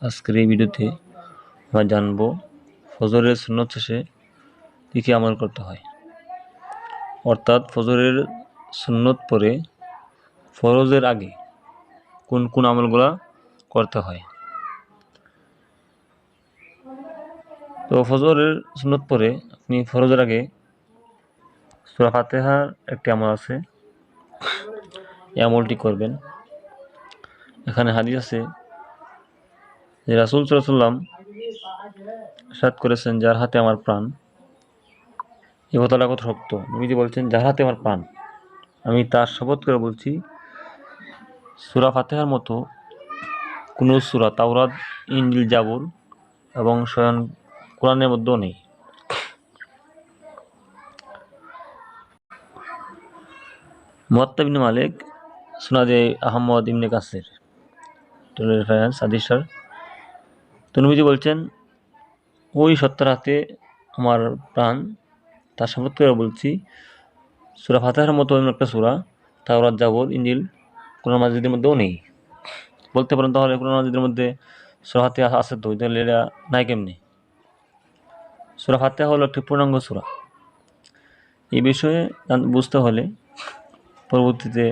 আজকের এই ভিডিওতে আমরা জানব ফজরের সুন্নত শেষে কী কী আমল করতে হয়, অর্থাৎ ফজরের সুন্নত পরে ফরজের আগে কোন কোন আমলগুলা করতে হয়। তো ফজরের সুন্নত পরে আপনি ফরজের আগে সূরা ফাতিহার একটি আমল আছে, এই আমলটি করবেন। এখানে হাদিস আছে যে রাসূল সাল্লাল্লাহু আলাইহি ওয়াসাল্লাম ইরশাদ করেছেন, যার হাতে আমার প্রাণ। এই কথাটা কত সত্য। নবীজি বলছেন, যার হাতে আমার প্রাণ, আমি তার শপথ করে বলছি, সূরা ফাতিহার মতো কোনো সূরা তাওরাত, ইনজিল, জাবুর এবং স্বয়ং কোরআনের মধ্যেও নেই। মুয়াত্তা ইবনে মালিক, সুনাদে আহমদ ইবনে কাসির রেফারেন্স হাদিসের। তো নবীজি বলছেন, ওই সত্তার হাতে আমার প্রাণ, তার শপথ করে বলছি, সূরা ফাতিহার মতো একটা সূরা তাওরাত, জাবুর, ইনজিল, কোরআন মাজিদের মধ্যেও নেই। বলতে পারেন, তাহলে কোরআন মাজিদের মধ্যে সূরা ফাতিহা আছে তো, তাহলে এটা নাই কেমনি? সূরা ফাতিহা হলো একটি পূর্ণাঙ্গ সূরা। এই বিষয়ে বুঝতে হলে পরবর্তীতে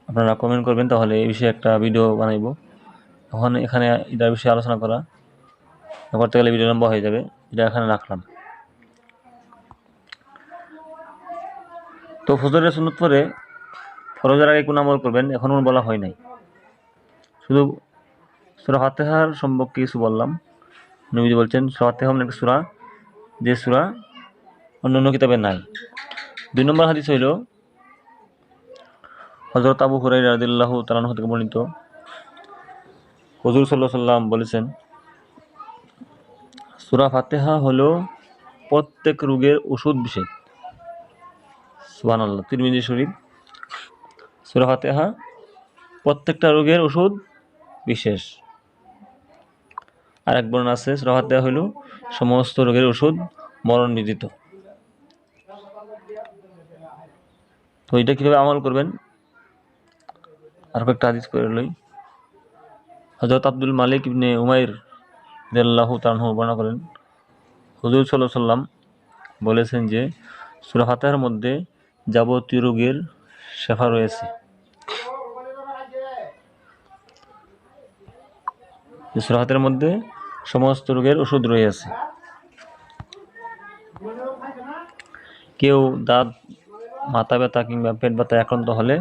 আপনারা কমেন্ট করবেন, তাহলে এই বিষয়ে একটা ভিডিও বানাইব। এখন এখানে এটার বিষয়ে আলোচনা করতে গেলে ভিডিও লম্বা হয়ে যাবে, এটা এখানে রাখলাম। তো ফজরের সুন্নত পরে ফরজের আগে কোন আমল করবেন এখনো বলা হয় নাই, শুধু সূরা ফাতিহার সম্পর্কে কিছু বললাম। নবীজি বলছেন, সূরা ফাতিহা এমন একটা সূরা যে সূরা অন্যান্য কিতাবে নাই। 2 নম্বর হাদিস হইল হযরত আবু হুরায়রা রাদিয়াল্লাহু তাআলা আনহু থেকে বর্ণিত, হুজুর সাল্লাল্লাহু আলাইহি ওয়াসাল্লাম বলেছেন, সূরা ফাতিহা হলো প্রত্যেক রোগের ওষুধ বিশেষ। সুবহানাল্লাহ। তিরমিজি শরীফ। সূরা ফাতিহা প্রত্যেকটা রোগের ওষুধ বিশেষ। আর এক বর্ণনা আছে, সূরা ফাতিহা হলো সমস্ত রোগের ওষুধ মরণ বিদিত। তো এটা কিভাবে আমল করবেন আর কয়েকটা হাদিস পড়ে লই। হযরত আব্দুল মালিক ইবনে উমাইর রাদিয়াল্লাহু তাআলা আনহু বর্ণনা করেন, হুজুর সাল্লাল্লাহু আলাইহি ওয়াসাল্লাম বলেছেন যে সূরা ফাতিহার মধ্যে যাবতীয় রোগের শিফা রয়েছে। সূরা ফাতিহার মধ্যে সমস্ত রোগের ওষুধ রয়েছে। কেউ দাঁত, মাথা ব্যথা কিংবা পেট ব্যথায় আক্রান্ত হলে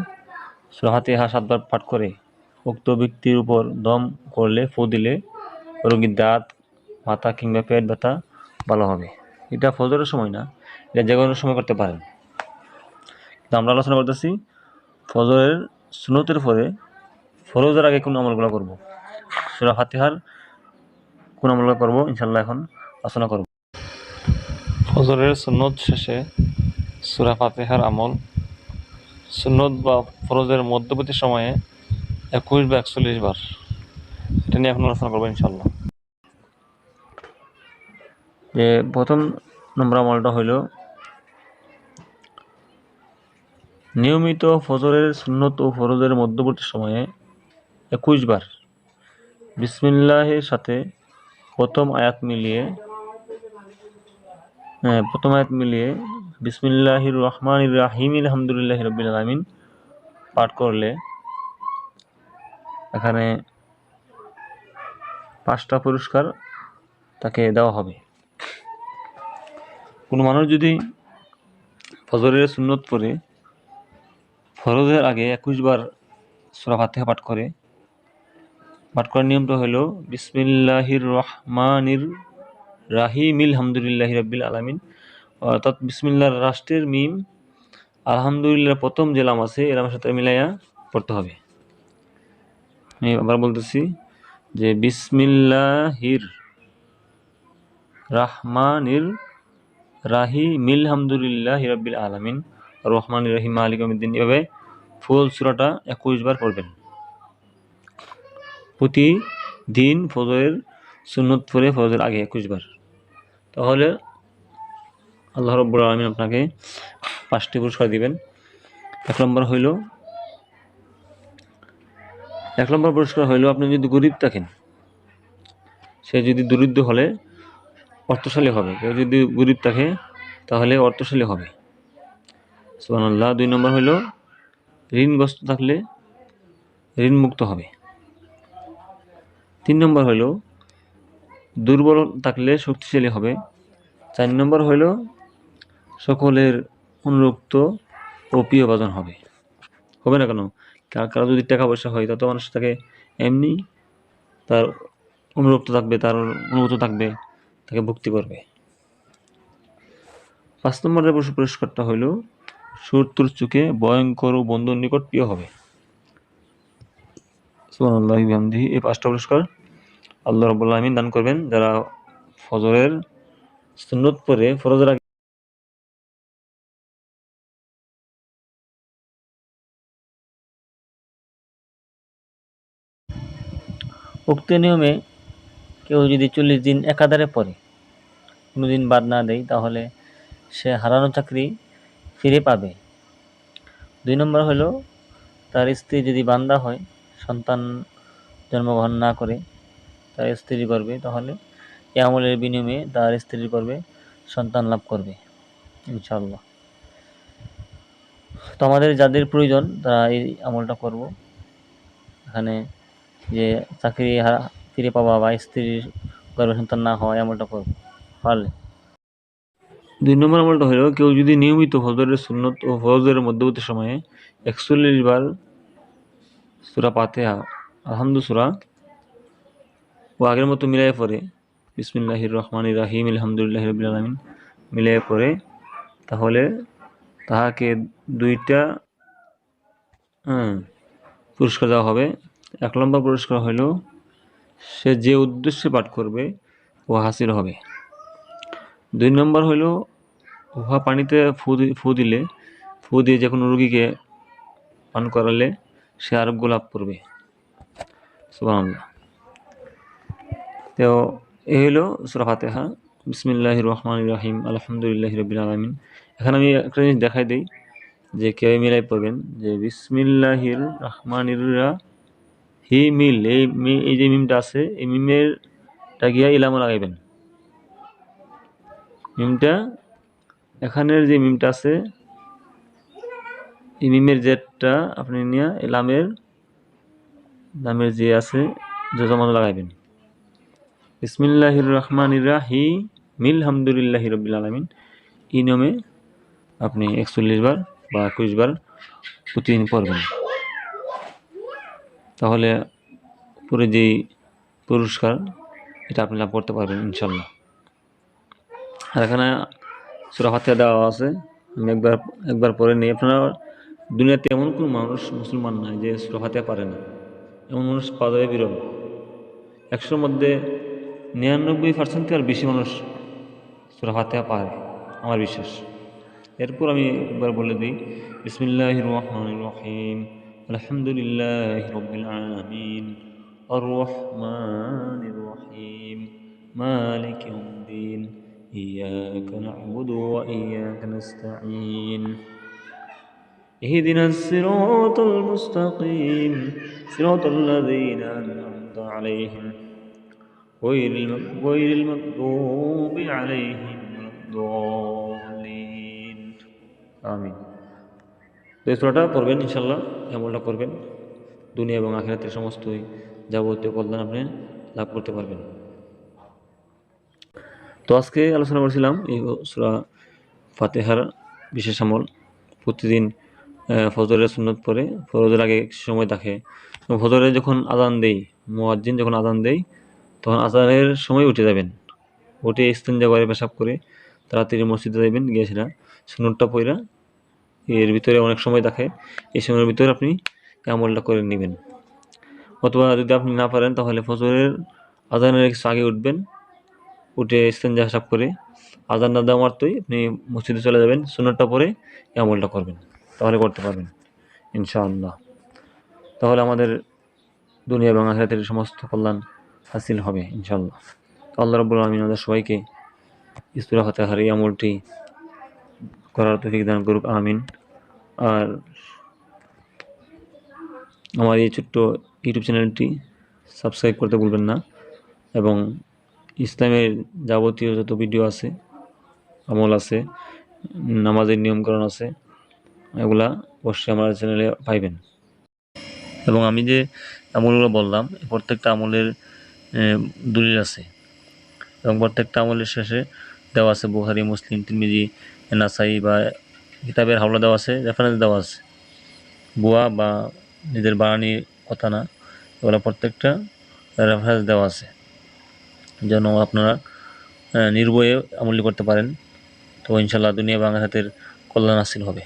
সূরা ফাতিহা 7 বার পাঠ করে উক্ত ব্যক্তির উপর দম করলে, ফু দিলে রোগীর দাঁত, মাথা কিংবা পেট ব্যথা ভালো হবে। এটা ফজরের সময় না, এটা যে কোনো সময় করতে পারেন। কিন্তু আমরা আলোচনা করতেছি ফজরের সুন্নতের পরে ফরজের আগে কোন আমলগুলো করব, সূরা ফাতিহার কোন আমলগুলো করব ইনশাআল্লাহ এখন আলোচনা করব। ফজরের সুন্নত শেষে সূরা ফাতিহার আমল। সুন্নত বা ফরজের মধ্যবর্তী সময়ে 21 বা 41 বার, এটা নিয়ে এখন আলোচনা করবো ইনশাআল্লাহ। যে প্রথম নম্বর আমলটা হইল, নিয়মিত ফজরের সুন্নত ও ফরজের মধ্যবর্তী সময়ে 21 বার বিসমিল্লাহের সাথে প্রথম আয়াত মিলিয়ে বিসমিল্লাহির রহমানির রাহিম আলহামদুলিল্লাহি রাব্বিল আলামিন পাঠ করলে এখানে 5টা পুরস্কার তাকে দেওয়া হবে। কোনো মানুষ যদি ফজরের সুন্নত পড়ে ফরজের আগে 21 বার সূরা ফাতিহা পাঠ করার নিয়মটা হলো বিসমিল্লাহির রহমানির রাহিম আলহামদুলিল্লাহি রাব্বিল আলামিন, অর্থাৎ বিসমিল্লাহর রাষ্ট্রের মিম, আলহামদুলিল্লাহ প্রথম যে লাম আছে এর সাথে মিলাইয়া পড়তে হবে। আমি আবার বলতেছি যে বিসমিল্লাহির রহমানির রাহিম আলহামদুলিল্লাহি রাব্বিল আলামিন রহমানির রহিম মালিক ইয়াউমিদ্দিন, এভাবে ফুল সূরাটা 21 বার পড়বেন প্রতিদিন ফজরের সুন্নত পড়ে ফজরের আগে 21 বার। তাহলে আল্লাহ রাব্বুল আলামিন আপনাকে 5টি পুরস্কার দিবেন। এক নম্বর পুরস্কার হইল, আপনি যদি গরিব থাকেন সে যদি দরিদ্র হলে অর্থশালী হবে, কেউ যদি গরিব থাকে তাহলে অর্থশালী হবে। সুবহানাল্লাহ। 2 নম্বর হলো ঋণগ্রস্ত থাকলে ঋণ মুক্ত হবে। 3 নম্বর হলো দুর্বল থাকলে শক্তিশালী হবে। 4 নম্বর হলো সকলের অনুরক্ত ও প্রিয়ভাজন হবে। হবে না কেন? কারো যদি টাকা পয়সা হয় তত মানুষ তাকে এমনি তার অনুরক্ত থাকবে, তার অনুগত থাকবে, তাকে ভক্তি করবে। 5 নম্বরের পুরস্কারটা হইল শত্রুর চোখে ভয়ঙ্কর ও বন্ধুর নিকট প্রিয় হবে। সুবহানাল্লাহি ওয়া বিহামদিহি। এই 5টা পুরস্কার আল্লাহ রাব্বুল আলামিন দান করবেন যারা ফজরের সুন্নত পড়ে ফরজের আগে উক্ত নিয়মে কেউ যদি 40 দিন একাধারে পড়ে, কোনো দিন বাদ না দেয়, তাহলে সে হারানো চাকরি ফিরে পাবে। 2 নম্বর হলো তার স্ত্রী যদি বান্দা হয়, সন্তান জন্মগ্রহণ না করে তার স্ত্রী করবে, তাহলে এই আমলের বিনিময়ে তার স্ত্রী করবে সন্তান লাভ করবে ইনশাআল্লাহ। তো আমাদের যাদের প্রয়োজন তারা এই আমলটা করব। এখানে যে চাকরি ফিরে পাওয়া বা স্ত্রীর গর্ভে সন্তান না হওয়া, আমলটা করব পারলে। 2 নম্বর আমলটা হলো কেউ যদি নিয়মিত ফজরের সুন্নত ও ফজরের মধ্যবর্তী সময়ে 41 বার সূরা ফাতিহা, আলহামদু সূরা ও আগের মতো মিলায়ে পড়ে, বিসমিল্লাহির রহমানির রহিম আলহামদুলিল্লাহি রাব্বিল আলামিন মিলায়ে পড়ে, তাহলে তাহাকে 2টা পুরস্কার দেওয়া হবে। 1 নম্বর পুরস্কার হইল সে যে উদ্দেশ্যে পাঠ করবে ও হাসিল হবে। 2 নম্বর হইল উহা পানিতে ফু দিয়ে যে কোনো রোগীকে পান করালে সে আরোগ্য লাভ করবে। সুবহানাল্লাহ। তো এই হলো সূরা ফাতিহা, বিসমিল্লাহির রহমানির রহিম আলহামদুলিল্লাহি রাব্বিল আলামিন। এখানে আমি একটা জিনিস দেখাই দেই যে কেউ মিলাই পড়বেন যে বিসমিল্লাহির রহমানির রাহিম, এই যে মিমটা আছে এই মিমেরটা গিয়া ইলামে লাগাইবেন। মিমটা এখানের যে মিমটা আছে এই মিমের জেডটা আপনি নিয়ে লামের যে আছে যজমান লাগাইবেন। বিসমিল্লাহির রহমানির রাহিম আলহামদুলিল্লাহি রাব্বিল আলামিন এই নিয়মে আপনি 41 বার বা 21 বার প্রতিদিন পড়বেন, তাহলে পরে যেই পুরস্কার এটা আপনি লাভ করতে পারবেন ইনশাল্লাহ। আর এখানে সূরা ফাতিহা দেওয়া আছে, আমি একবার পরে নিই। আপনারা দুনিয়াতে এমন কোনো মানুষ মুসলমান নাই যে সূরা ফাতিহা পারে না, এমন মানুষ পাওয়া যাবে বিরল। 100-র মধ্যে 99% আর বেশি মানুষ সূরা ফাতিহা পারে, আমার বিশ্বাস। এরপর আমি একবার বলে দিই, বিসমিল্লাহির রহমানির রহিম আলহামদুলিল্লাহি রাব্বিল আলামিন আর রহমানির রহিম মালিকি ইয়াউমিদ্দিন ইয়াকা না'বুদু ওয়া ইয়াকা নাস্তাঈন ইহদিনাস সিরাতাল মুস্তাকিম সিরাতাল্লাযীনা আন'আমতা আলাইহিম গায়রিল মাগদুবি আলাইহিম ওয়ালাদ-দাল্লিন। আমিন। তো এই সূরাটা পড়বেন ইনশাআল্লাহ, আমলটা করবেন, দুনিয়া এবং আখিরাতের সমস্তই যাবতীয় কল্যাণ আপনি লাভ করতে পারবেন। তো আজকে আলোচনা করেছিলাম এই সূরা ফাতিহার বিশেষ আমল। প্রতিদিন ফজরের সুন্নত পড়ে ফজরের আগে সময় থাকে, ফজরে যখন আজান দেই, মুয়াজ্জিন যখন আজান দেয় তখন আজানের সময় উঠে যাবেন, উঠে ইস্তেঞ্জা করে পেশাব করে তাড়াতাড়ি মসজিদে যাবেন, গিয়ে সেটা সুন্নতটা পড়া এর ভিতরে অনেক সময় থাকে, এই সময়ের ভিতরে আপনি আমলটা করে নেবেন। অথবা যদি আপনি না পারেন তাহলে ফজরের আজানের কিছু আগে উঠবেন, উঠে ইস্তেঞ্জা পেশাব করে আজান না দেওয়া মাত্রই আপনি মসজিদে চলে যাবেন, সুন্নতটা পড়ে এই আমলটা করবেন, তাহলে করতে পারবেন ইনশাআল্লাহ। তাহলে আমাদের দুনিয়া এবং আখিরাতের সমস্ত কল্যাণ হাসিল হবে ইনশাআল্লাহ। আল্লাহ রাব্বুল আলামিন আমাদের সবাইকে সূরা ফাতিহার এই আমলটি করার তৌফিক দান করুক, আমিন। আর আমার এই ছোট্ট ইউটিউব চ্যানেলটি সাবস্ক্রাইব করতে ভুলবেন না এবং ইসলামের যাবতীয় যত ভিডিও আছে, আমল আছে, নামাজের নিয়মকানুন আছে, এগুলা অবশ্যই আমার চ্যানেলে পাইবেন। এবং আমি যে আমলগুলো বললাম প্রত্যেকটা আমলের দলিল আছে, এবং প্রত্যেকটা আমলের শেষে দেওয়া আছে বুখারী, মুসলিম, তিরমিজি, নাসাই বা কিতাবের হাওলা দেওয়া আছে, রেফারেন্স দেওয়া আছে। বুয়া বা নিজের বানানি কথা না, এগুলো প্রত্যেকটা রেফারেন্স দেওয়া আছে, যেন আপনারা নির্ভয়ে আমল করতে পারেন। তো ইনশাল্লাহ দুনিয়া এবং আখিরাতের কল্যাণ হাসিল হবে।